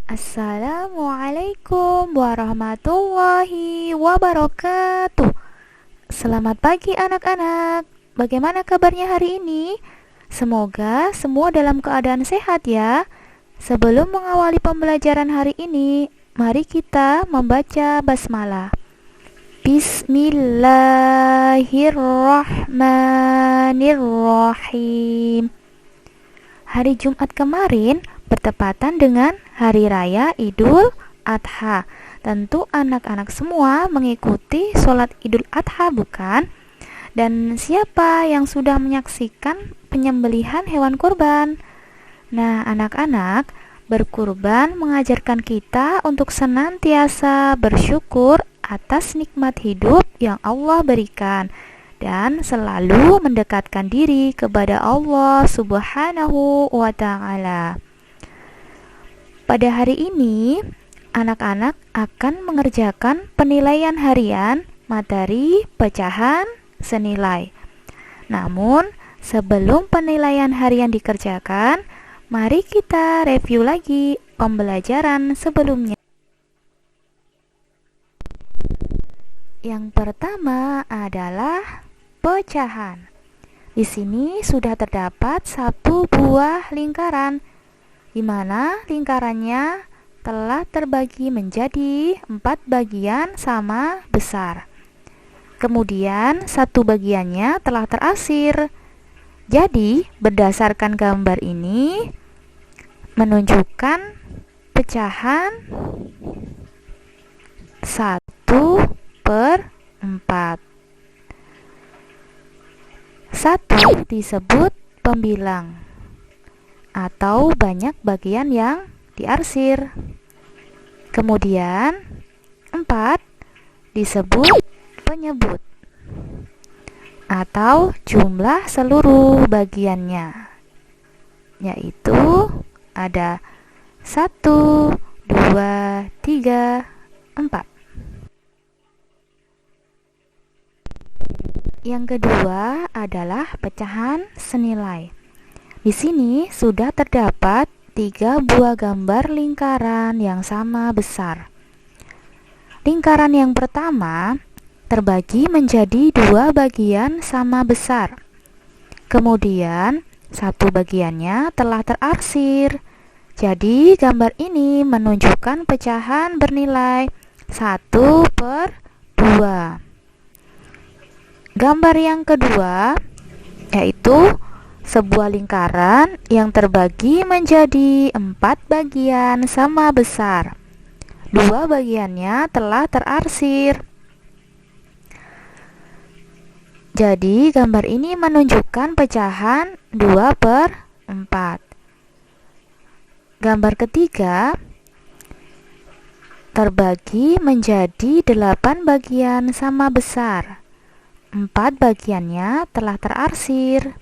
Assalamualaikum warahmatullahi wabarakatuh. Selamat pagi anak-anak. Bagaimana kabarnya hari ini? Semoga semua dalam keadaan sehat ya. Sebelum mengawali pembelajaran hari ini, mari kita membaca basmalah. Bismillahirrahmanirrahim. Hari Jumat kemarin bertepatan dengan Hari Raya Idul Adha. Tentu anak-anak semua mengikuti sholat Idul Adha, bukan? Dan siapa yang sudah menyaksikan penyembelihan hewan kurban? Nah, anak-anak, berkurban mengajarkan kita untuk senantiasa bersyukur atas nikmat hidup yang Allah berikan dan selalu mendekatkan diri kepada Allah Subhanahu wa Ta'ala. Pada hari ini, anak-anak akan mengerjakan penilaian harian materi pecahan senilai. Namun, sebelum penilaian harian dikerjakan, mari kita review lagi pembelajaran sebelumnya. Yang pertama adalah pecahan. Di sini sudah terdapat satu buah lingkaran, di mana lingkarannya telah terbagi menjadi 4 bagian sama besar. Kemudian satu bagiannya telah terarsir. Jadi berdasarkan gambar ini menunjukkan pecahan 1/4. 1 disebut pembilang atau banyak bagian yang diarsir. Kemudian 4 disebut penyebut atau jumlah seluruh bagiannya, yaitu ada 1, 2, 3, 4. Yang kedua adalah pecahan senilai. Di sini sudah terdapat 3 buah gambar lingkaran yang sama besar. Lingkaran yang pertama terbagi menjadi 2 bagian sama besar. Kemudian satu bagiannya telah terarsir. Jadi gambar ini menunjukkan pecahan bernilai 1/2. Gambar yang kedua yaitu sebuah lingkaran yang terbagi menjadi 4 bagian sama besar. 2 bagiannya telah terarsir. Jadi gambar ini menunjukkan pecahan 2/4. Gambar ketiga terbagi menjadi 8 bagian sama besar. 4 bagiannya telah terarsir.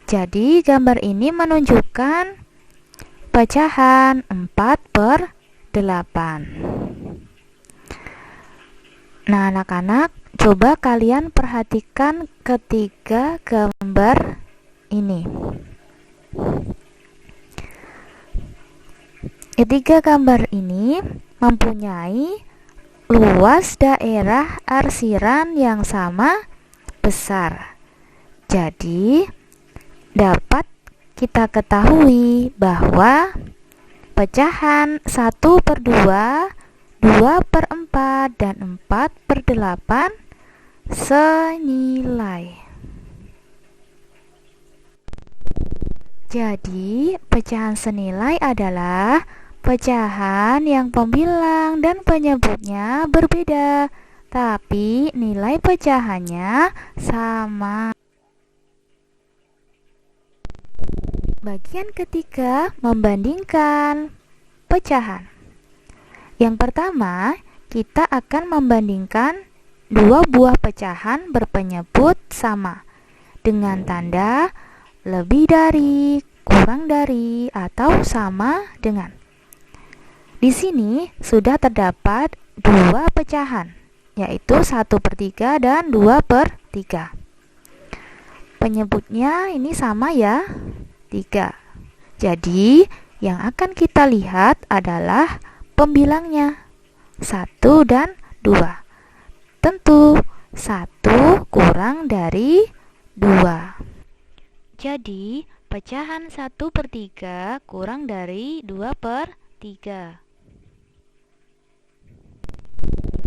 Jadi gambar ini menunjukkan pecahan 4/8. Nah, anak-anak, coba kalian perhatikan ketiga gambar ini. Ketiga gambar ini mempunyai luas daerah arsiran yang sama besar. Jadi dapat kita ketahui bahwa pecahan 1/2, 2/4, dan 4/8 senilai. Jadi pecahan senilai adalah pecahan yang pembilang dan penyebutnya berbeda, tapi nilai pecahannya sama. Bagian ketiga, membandingkan pecahan. Yang pertama, kita akan membandingkan 2 buah pecahan berpenyebut sama dengan tanda lebih dari, kurang dari, atau sama dengan. Di sini sudah terdapat 2 pecahan, yaitu 1/3 dan 2/3. Penyebutnya ini sama ya, 3. Jadi yang akan kita lihat adalah pembilangnya 1 dan 2. Tentu 1 kurang dari 2. Jadi pecahan 1/3 kurang dari 2/3.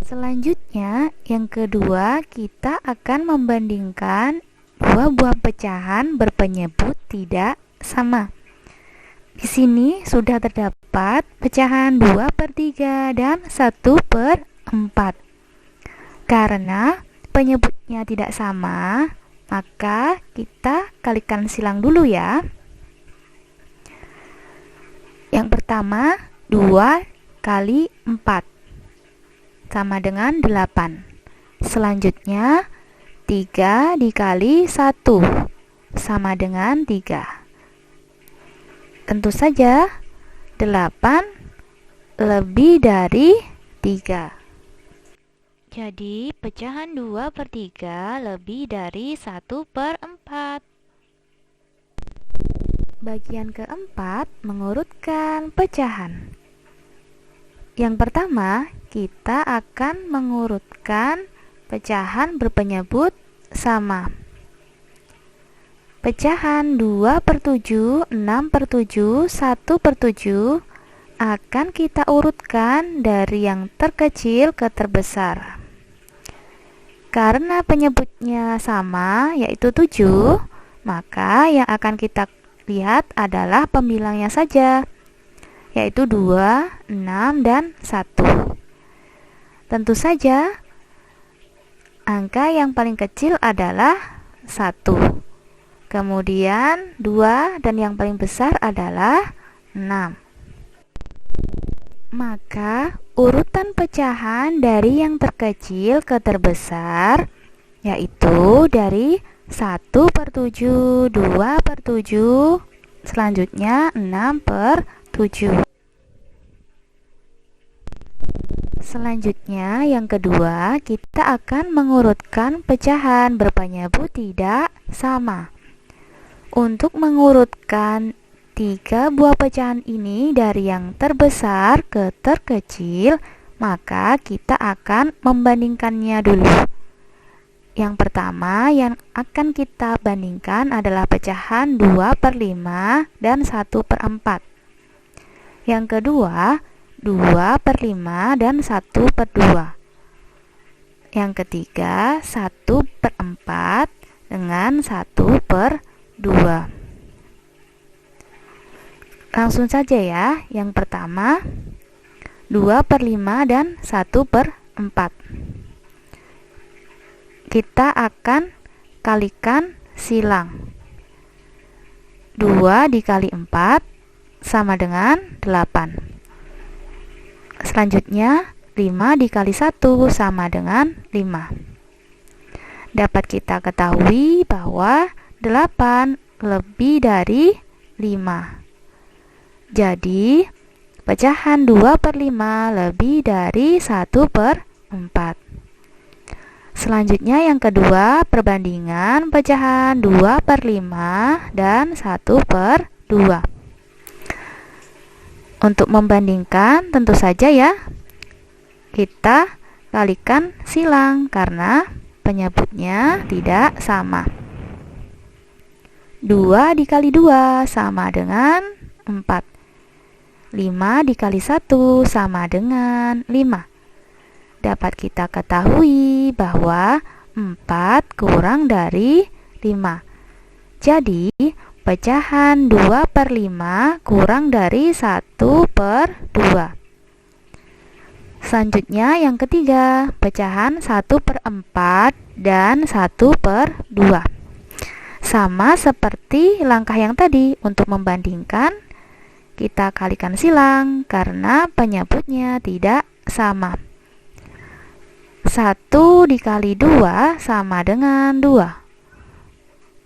Selanjutnya, yang kedua, kita akan membandingkan dua buah pecahan berpenyebut tidak sama. Di sini sudah terdapat pecahan 2/3 dan 1/4. Karena penyebutnya tidak sama, maka kita kalikan silang dulu ya. Yang pertama, 2 kali 4 sama dengan 8. Selanjutnya, 3 dikali 1 sama dengan 3. Tentu saja 8 lebih dari 3. Jadi pecahan 2/3 lebih dari 1/4. Bagian keempat, mengurutkan pecahan. Yang pertama, kita akan mengurutkan pecahan berpenyebut sama. Pecahan 2/7, 6/7, 1/7 akan kita urutkan dari yang terkecil ke terbesar. Karena penyebutnya sama, yaitu 7, maka yang akan kita lihat adalah pembilangnya saja, yaitu 2, 6, dan 1. Tentu saja, angka yang paling kecil adalah 1. Kemudian 2 dan yang paling besar adalah 6. Maka urutan pecahan dari yang terkecil ke terbesar yaitu dari 1/7, 2/7, selanjutnya 6/7. Selanjutnya yang kedua, kita akan mengurutkan pecahan berpenyebut tidak sama. Untuk mengurutkan 3 buah pecahan ini dari yang terbesar ke terkecil, maka kita akan membandingkannya dulu. Yang pertama yang akan kita bandingkan adalah pecahan 2/5 dan 1/4. Yang kedua, 2/5 dan 1/2. Yang ketiga, 1/4 dengan 1/2. Langsung saja ya. Yang pertama, 2/5 dan 1/4. Kita akan kalikan silang. 2 dikali 4 sama dengan 8. Selanjutnya, 5 dikali 1 sama dengan 5. Dapat kita ketahui bahwa 8 lebih dari 5. Jadi, pecahan 2/5 lebih dari 1/4. Selanjutnya yang kedua, perbandingan pecahan 2/5 dan 1/2. Untuk membandingkan tentu saja ya, kita kalikan silang karena penyebutnya tidak sama. 2 dikali 2 sama dengan 4. 5 dikali 1 sama dengan 5. Dapat kita ketahui bahwa 4 kurang dari 5. Jadi, pecahan 2/5 kurang dari 1/2. Selanjutnya yang ketiga, pecahan 1/4 dan 1/2. Sama seperti langkah yang tadi, untuk membandingkan kita kalikan silang karena penyebutnya tidak sama. 1 dikali 2 sama dengan 2.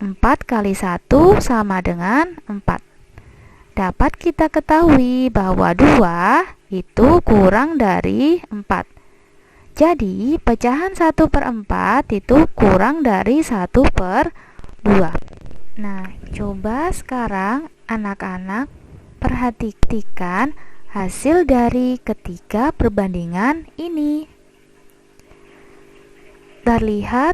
4 kali 1 sama dengan 4. Dapat kita ketahui bahwa 2 itu kurang dari 4. Jadi, pecahan 1/4 itu kurang dari 1/2. Nah, coba sekarang anak-anak Perhatikan hasil dari ketiga perbandingan ini. Terlihat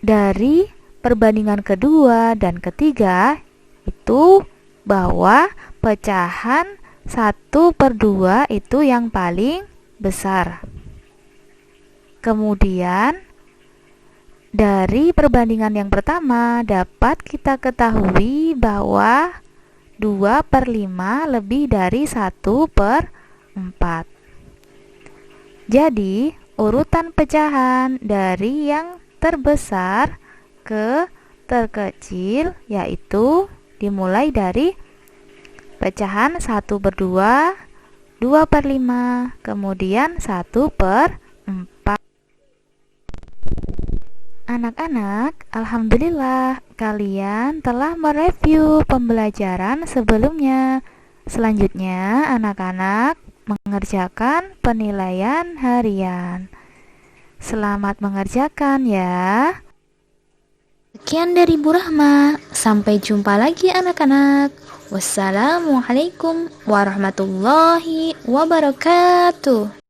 dari perbandingan kedua dan ketiga itu bahwa pecahan 1/2 itu yang paling besar. Kemudian dari perbandingan yang pertama dapat kita ketahui bahwa 2/5 lebih dari 1/4. Jadi urutan pecahan dari yang terbesar ke terkecil yaitu dimulai dari pecahan 1/2, 2/5, kemudian 1/4. Anak-anak, alhamdulillah kalian telah mereview pembelajaran sebelumnya. Selanjutnya, anak-anak mengerjakan penilaian harian. Selamat mengerjakan ya. Sekian dari Bu Rahma. Sampai jumpa lagi anak-anak. Wassalamualaikum warahmatullahi wabarakatuh.